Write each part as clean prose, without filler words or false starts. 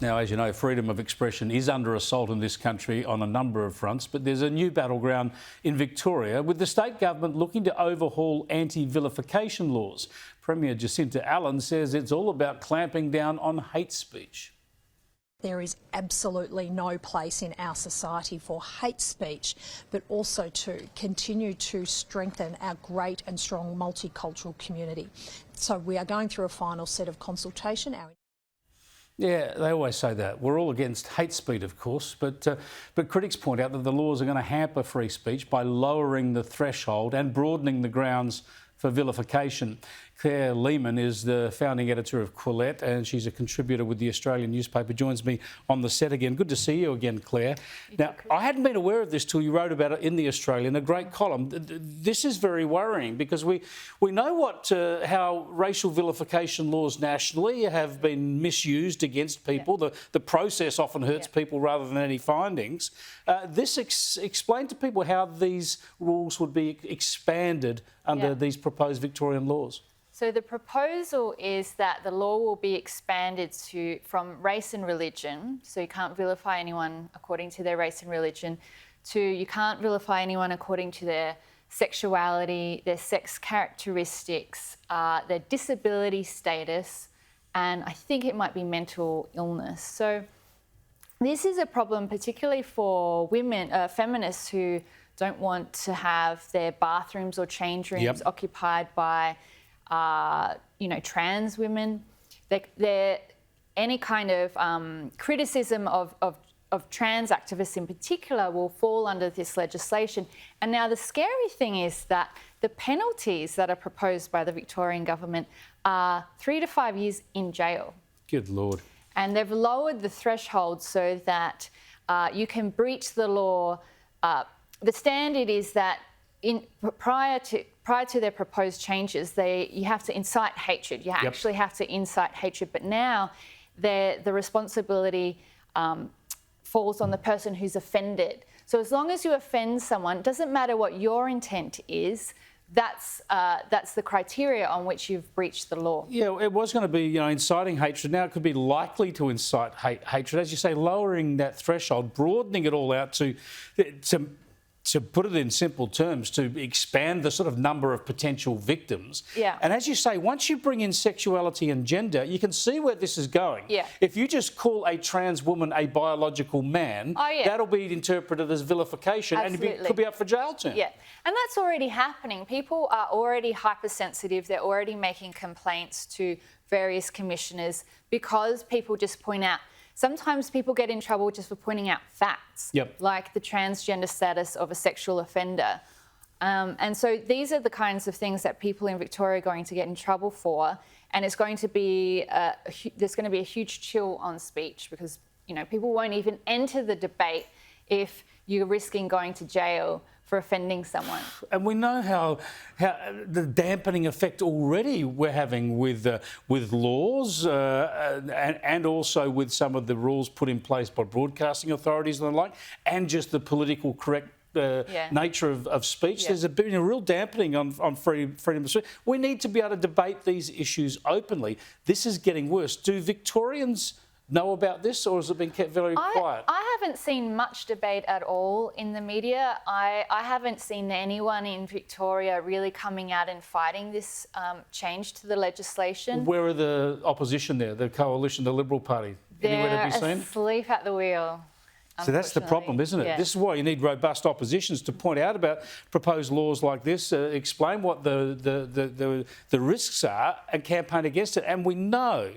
Now, as you know, freedom of expression is under assault in this country on a number of fronts, but there's a new battleground in Victoria with the state government looking to overhaul anti-vilification laws. Premier Jacinta Allen says it's all about clamping down on hate speech. There is absolutely no place in our society for hate speech, but also to continue to strengthen our great and strong multicultural community. So we are going through a final set of consultation. Yeah, they always say that. We're all against hate speech, of course, but critics point out that the laws are going to hamper free speech by lowering the threshold and broadening the grounds for vilification. Claire Lehman is the founding editor of Quillette and she's a contributor with the Australian newspaper. Joins me on the set again. Good to see you again, Claire. Now, I hadn't been aware of this till you wrote about it in the Australian, a great column. This is very worrying because we know how racial vilification laws nationally have been misused against people. Yeah. The process often hurts people rather than any findings. Explain to people how these rules would be expanded under these proposed Victorian laws. So the proposal is that the law will be expanded from race and religion, so you can't vilify anyone according to their race and religion, to you can't vilify anyone according to their sexuality, their sex characteristics, their disability status, and I think it might be mental illness. So this is a problem particularly for women, feminists who don't want to have their bathrooms or change rooms occupied by trans women. Any kind of criticism of trans activists in particular will fall under this legislation. And now the scary thing is that the penalties that are proposed by the Victorian government are 3 to 5 years in jail. Good Lord. And they've lowered the threshold so that you can breach the law. The standard is that prior to their proposed changes, you have to incite hatred. You actually have to incite hatred. But now the responsibility falls on the person who's offended. So as long as you offend someone, it doesn't matter what your intent is, that's the criteria on which you've breached the law. Yeah, it was going to be, inciting hatred. Now it could be likely to incite hatred. As you say, lowering that threshold, broadening it all out to put it in simple terms, to expand the sort of number of potential victims. Yeah. And as you say, once you bring in sexuality and gender, you can see where this is going. Yeah. If you just call a trans woman a biological man, that'll be interpreted as vilification. Absolutely. And could be up for jail term. Yeah. And that's already happening. People are already hypersensitive. They're already making complaints to various commissioners because people just point out. Sometimes people get in trouble just for pointing out facts, like the transgender status of a sexual offender. And so these are the kinds of things that people in Victoria are going to get in trouble for, and it's going to be there's going to be a huge chill on speech because people won't even enter the debate if you're risking going to jail for offending someone. And we know how the dampening effect already we're having with laws and also with some of the rules put in place by broadcasting authorities and the like, and just the political correct nature of speech. There's been a real dampening on freedom of speech. We need to be able to debate these issues openly. This is getting worse. Do Victorians know about this, or has it been kept very quiet? I haven't seen much debate at all in the media. I haven't seen anyone in Victoria really coming out and fighting this change to the legislation. Where are the opposition there, the coalition, the Liberal Party? Anywhere to be seen? Asleep at the wheel. So that's the problem, isn't it? Yeah. This is why you need robust oppositions to point out about proposed laws like this, explain what the risks are and campaign against it. And we know,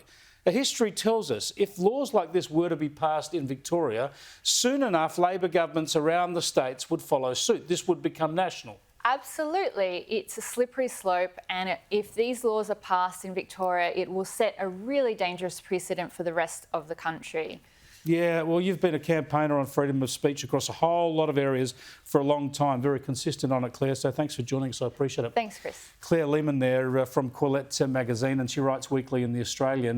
history tells us, if laws like this were to be passed in Victoria, soon enough Labor governments around the states would follow suit. This would become national. Absolutely. It's a slippery slope, and if these laws are passed in Victoria, it will set a really dangerous precedent for the rest of the country. Yeah, well, you've been a campaigner on freedom of speech across a whole lot of areas for a long time, very consistent on it, Claire, so thanks for joining us, I appreciate it. Thanks, Chris. Claire Lehman there from Quillette magazine, and she writes weekly in The Australian.